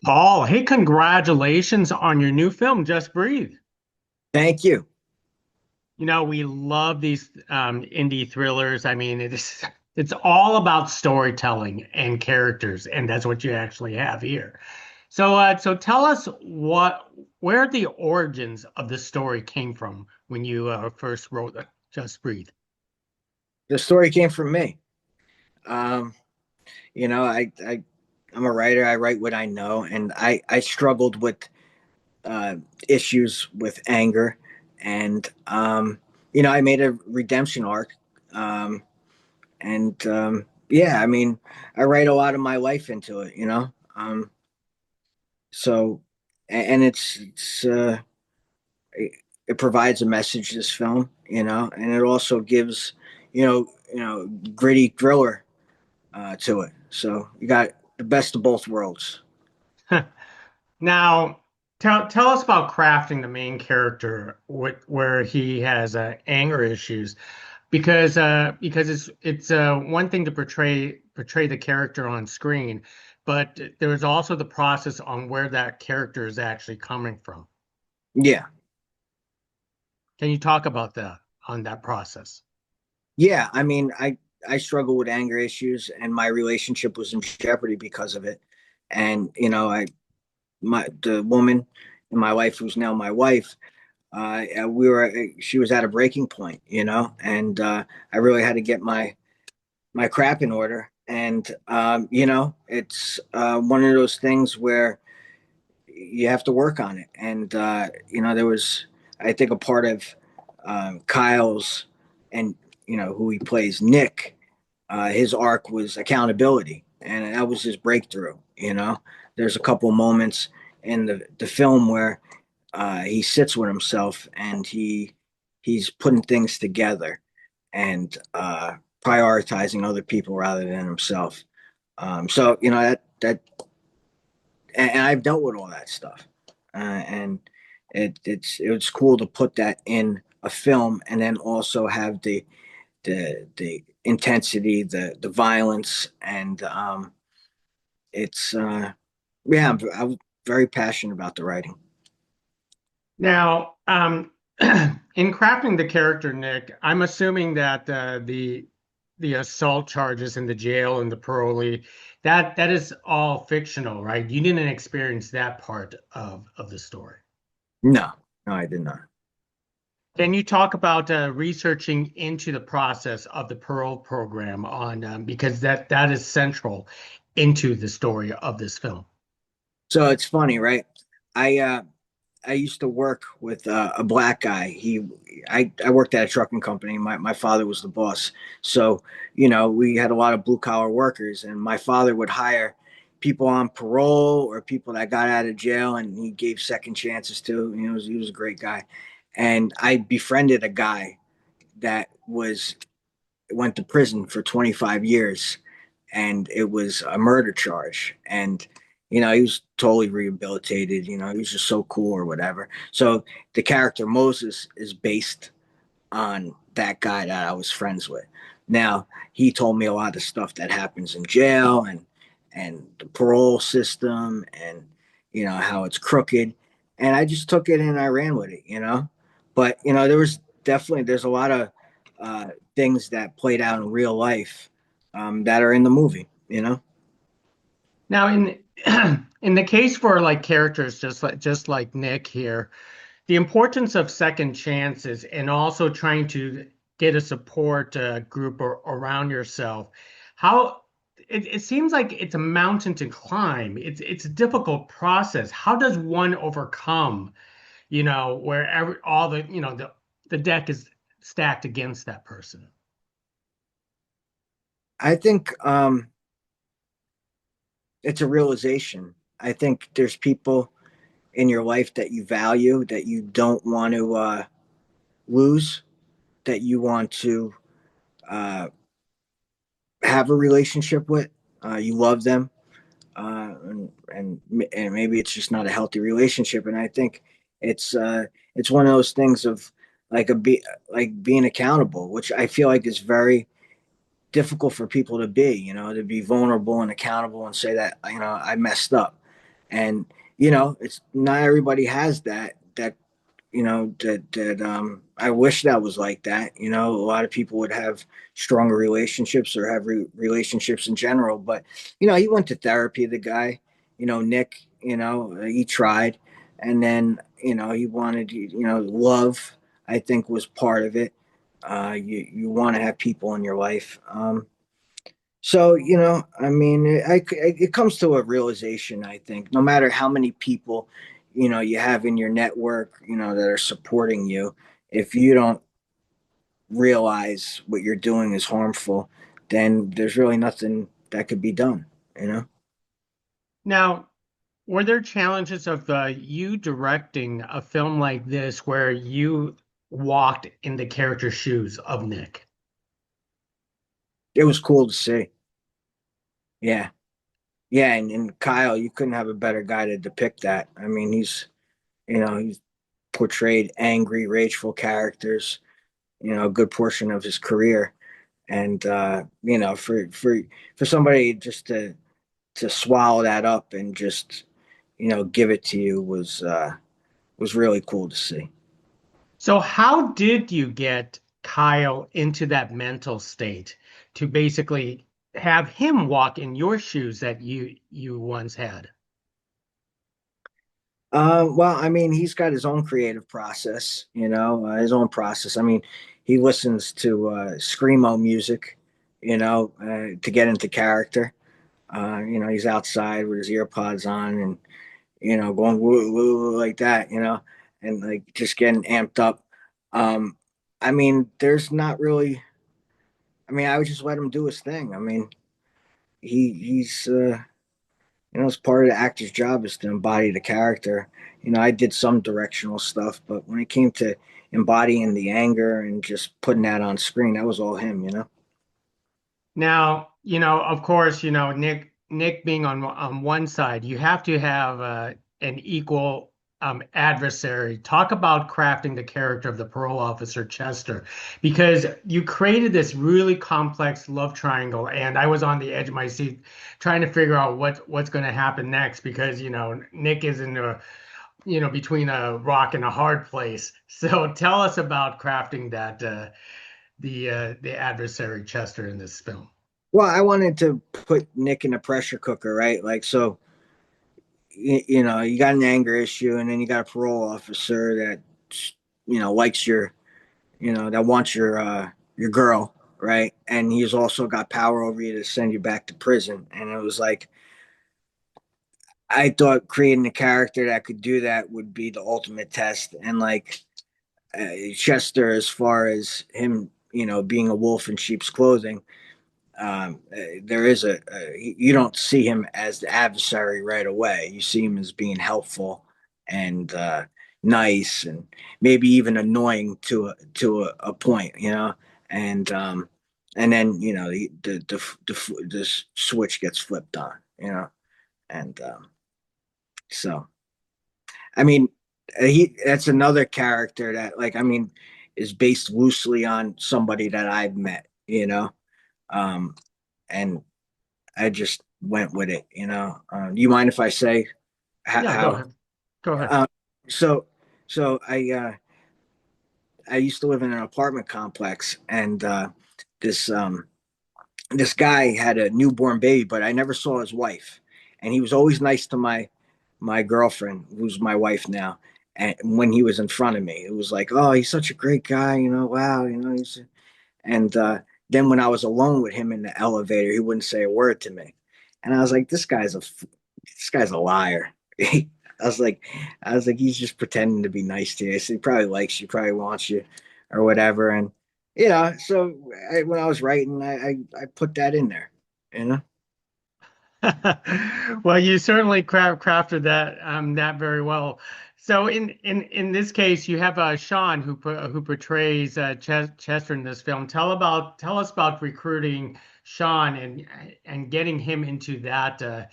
Paul, hey, congratulations on your new film, Just Breathe. Thank you. We love these indie thrillers. I mean, it's all about storytelling and characters, and that's what you actually have here. So tell us where the origins of the story came from when you first wrote Just Breathe. The story came from me. Um, you know, I'm a writer. I write what I know, and I struggled with uh, issues with anger, and I made a redemption arc, um, and yeah, I mean, I write a lot of my life into it. So and it, it provides a message. This film, and it also gives gritty thriller to it. So you got the best of both worlds. Now, tell us about crafting the main character where he has anger issues. Because it's one thing to portray the character on screen, but there's also the process on where that character is actually coming from. Yeah, Can you talk about that on that process? yeah. I mean, I struggle with anger issues, and my relationship was in jeopardy because of it. And the woman in my life, who's now my wife, she was at a breaking point, and I really had to get my crap in order. And it's one of those things where you have to work on it. And there was, I think, a part of Kyle's, and who he plays, Nick. His arc was accountability, and that was his breakthrough. There's a couple moments in the film where he sits with himself and he's putting things together and prioritizing other people rather than himself. So and I've dealt with all that stuff, and it's cool to put that in a film, and then also have the intensity, the violence, and it's yeah, I'm very passionate about the writing. Now, in crafting the character, Nick, I'm assuming that the assault charges in the jail and the parolee, that is all fictional, right? You didn't experience that part of the story. No, no, I did not. Can you talk about researching into the process of the parole program on because that is central into the story of this film? So it's funny, right? I uh, I used to work with a black guy. I worked at a trucking company. My father was the boss. So, we had a lot of blue collar workers, and my father would hire people on parole or people that got out of jail, and he gave second chances to. He was a great guy. And I befriended a guy that went to prison for 25 years, and it was a murder charge. And he was totally rehabilitated. He was just so cool or whatever. So the character Moses is based on that guy that I was friends with. Now, he told me a lot of stuff that happens in jail, and the parole system, and how it's crooked. And I just took it and I ran with it. But there's a lot of things that played out in real life, that are in the movie. Now, in in the case for like characters just like Nick here, the importance of second chances and also trying to get a support group around yourself. How it seems like it's a mountain to climb. It's a difficult process. How does one overcome, where all the deck is stacked against that person? I think it's a realization. I think there's people in your life that you value, that you don't want to lose, that you want to uh, have a relationship with. You love them, and maybe it's just not a healthy relationship. And I think it's it's one of those things of like being accountable, which I feel like is very difficult for people to be. To be vulnerable and accountable and say that I messed up. And it's not everybody has that that I wish that was like that. A lot of people would have stronger relationships or have relationships in general. But he went to therapy. The guy, Nick, he tried, and then he wanted love. I think was part of it. You want to have people in your life. So, I mean, it comes to a realization, I think, no matter how many people, you have in your network, that are supporting you, if you don't realize what you're doing is harmful, then there's really nothing that could be done, you know? Now, were there challenges of you directing a film like this where you walked in the character's shoes of Nick? It was cool to see. Yeah. Yeah. And Kyle, you couldn't have a better guy to depict that. I mean, he's portrayed angry, rageful characters, a good portion of his career. And for somebody just to swallow that up and just give it to you was really cool to see. So, how did you get Kyle into that mental state to basically have him walk in your shoes that you once had? Well, I mean, he's got his own creative process, his own process. I mean, he listens to screamo music, to get into character. He's outside with his ear pods on and going woo woo like that, and like just getting amped up. Um, I mean, there's not really. I mean, I would just let him do his thing. I mean, he's it's part of the actor's job is to embody the character. I did some directional stuff, but when it came to embodying the anger and just putting that on screen, that was all him. Now, of course, Nick being on one side, you have to have an equal adversary. Talk about crafting the character of the parole officer Chester, because you created this really complex love triangle, and I was on the edge of my seat trying to figure out what's going to happen next, because Nick is in a between a rock and a hard place. So tell us about crafting that the adversary Chester in this film. Well, I wanted to put Nick in a pressure cooker, right? Like, so, you got an anger issue, and then you got a parole officer that, likes that wants your girl, right? And he's also got power over you to send you back to prison. And it was like, I thought creating a character that could do that would be the ultimate test. And like Chester, as far as him, being a wolf in sheep's clothing, there is you don't see him as the adversary right away. You see him as being helpful and nice and maybe even annoying to a point, and then the switch gets flipped on, and so I mean, he that's another character that, like, I mean, is based loosely on somebody that I've met, um, and I just went with it. You mind if I say Yeah, go how? ahead. Go ahead. Uh, so, so I used to live in an apartment complex, and this this guy had a newborn baby, but I never saw his wife, and he was always nice to my girlfriend, who's my wife now. And when he was in front of me, it was like, oh, he's such a great guy, wow, and then when I was alone with him in the elevator, he wouldn't say a word to me, and I was like, this guy's a liar. I was like, he's just pretending to be nice to you. So he probably likes you, probably wants you, or whatever. And so when I was writing, I put that in there, you know. Well, you certainly crafted that very well. So in this case, you have Sean who portrays Chester in this film. Tell us about recruiting Sean and getting him into that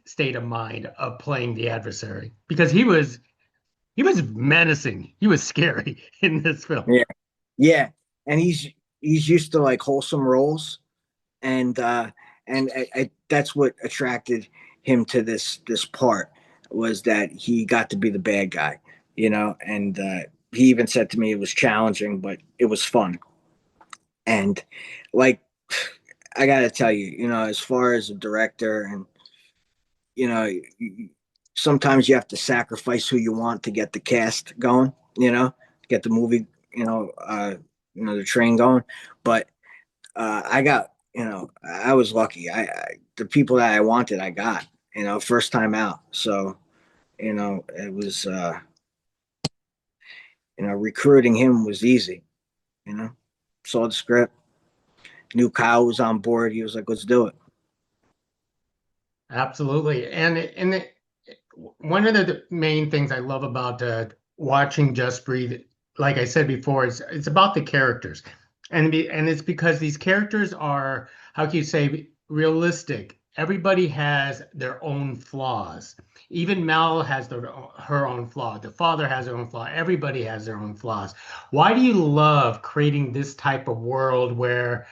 state of mind of playing the adversary, because he was menacing. He was scary in this film. Yeah, yeah, and he's used to like wholesome roles, and that's what attracted him to this part. was that he got to be the bad guy, and he even said to me it was challenging, but it was fun. And like, I got to tell you, as far as a director, and you know, sometimes you have to sacrifice who you want to get the cast going, get the movie, the train going. But I got, I was lucky. The people that I wanted, I got, first time out. So, it was, recruiting him was easy, you know, saw the script, knew Kyle was on board. He was like, let's do it. Absolutely. One of the main things I love about watching Just Breathe, like I said before, is it's about the characters, and it's because these characters are, how can you say, realistic. Everybody has their own flaws. Even Mel has her own flaw. The father has their own flaw. Everybody has their own flaws. Why do you love creating this type of world where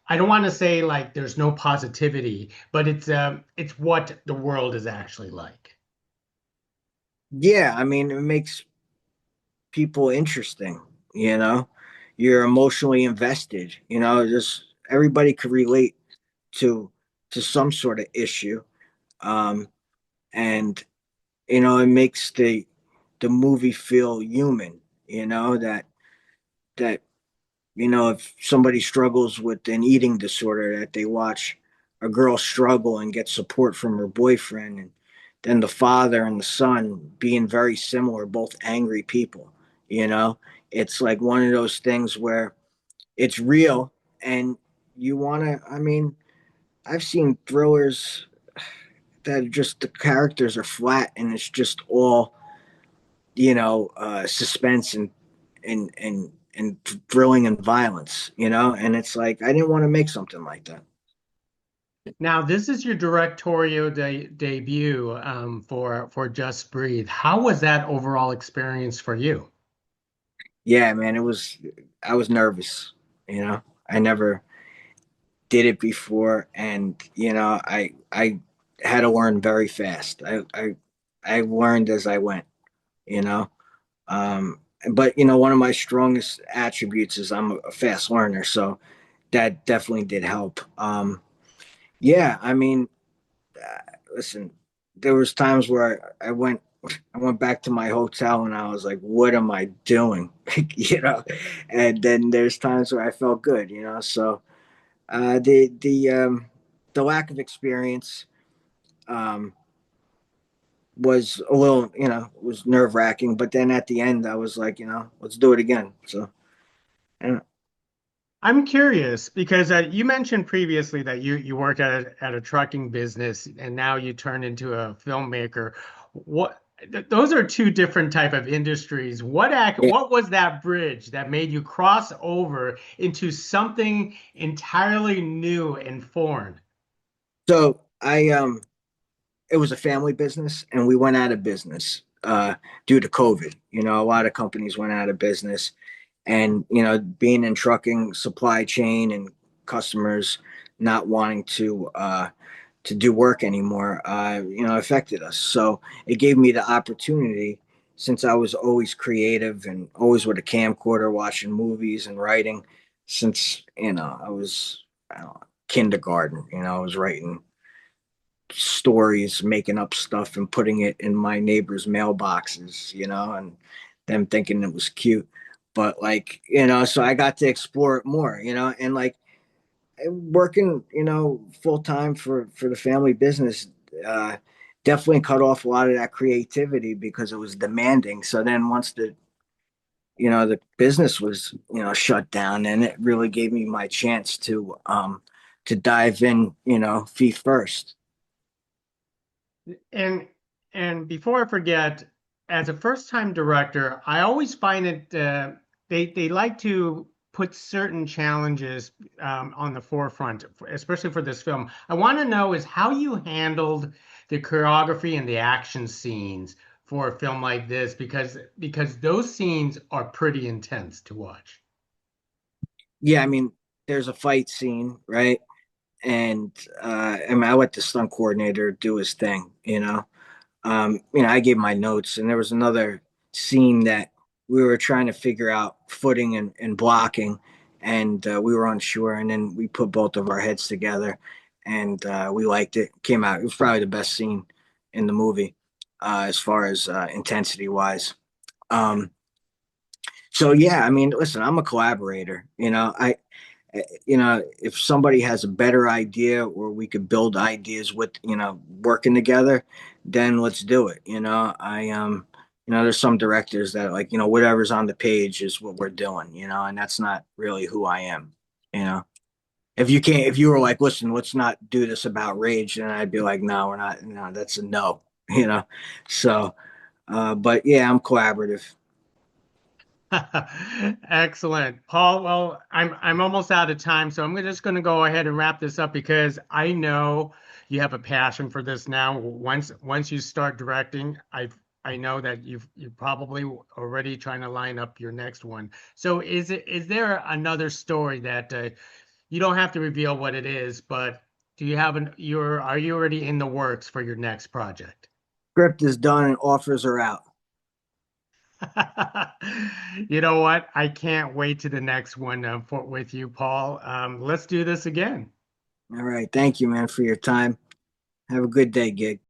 I don't want to say like there's no positivity, but it's what the world is actually like. Yeah. I mean, it makes people interesting, you know, you're emotionally invested, just everybody could relate to some sort of issue. Um, and, it makes the movie feel human, that if somebody struggles with an eating disorder, that they watch a girl struggle and get support from her boyfriend, and then the father and the son being very similar, both angry people, you know, it's like one of those things where it's real, and you want to, I mean, I've seen thrillers that just the characters are flat and it's just all, suspense and thrilling and violence, and it's like I didn't want to make something like that. Now, this is your directorial debut for Just Breathe. How was that overall experience for you? Yeah, man, I was nervous, I never did it before, and I had to learn very fast. I learned as I went, you know. But one of my strongest attributes is I'm a fast learner, so that definitely did help. Yeah, I mean, listen, there was times where I went back to my hotel and I was like, what am I doing? And then there's times where I felt good, so the lack of experience um was a little, was nerve wracking, but then at the end I was like, let's do it again. So yeah. I'm curious because you mentioned previously that you work at a trucking business and now you turn into a filmmaker. What those are two different type of industries. Yeah. What was that bridge that made you cross over into something entirely new and foreign? So it was a family business and we went out of business due to COVID. A lot of companies went out of business, and being in trucking supply chain and customers not wanting to do work anymore, affected us. So it gave me the opportunity, since I was always creative and always with a camcorder watching movies and writing, since I was, I don't know, kindergarten. I was writing stories, making up stuff and putting it in my neighbors' mailboxes, and them thinking it was cute. But like, so I got to explore it more, and like working, full time for the family business, uh, definitely cut off a lot of that creativity because it was demanding. So then once the business was, shut down, and it really gave me my chance to dive in, feet first. And and before I forget, as a first-time director, I always find it they like to put certain challenges on the forefront, especially for this film. I want to know is how you handled the choreography and the action scenes for a film like this, because those scenes are pretty intense to watch. Yeah, I mean, there's a fight scene, right? And I mean, I let the stunt coordinator do his thing, I gave my notes, and there was another scene that we were trying to figure out footing and blocking, and we were unsure, and then we put both of our heads together, and we liked it. Came out. It was probably the best scene in the movie, as far as intensity wise. Um, so yeah, I mean, listen, I'm a collaborator. If somebody has a better idea or we could build ideas with, working together, then let's do it. There's some directors that like, whatever's on the page is what we're doing, and that's not really who I am, you know. If you were like, listen, let's not do this about rage, then I'd be like, no, we're not, no, that's a no, you know. So, but yeah, I'm collaborative. Excellent. Paul, well, I'm almost out of time, so I'm just going to go ahead and wrap this up because I know you have a passion for this now. Once you start directing, I know that you're probably already trying to line up your next one. So is there another story that you don't have to reveal what it is, but do you have are you already in the works for your next project? Script is done and offers are out. You know what? I can't wait to the next one with you, Paul. Let's do this again. All right. Thank you, man, for your time. Have a good day, Gig.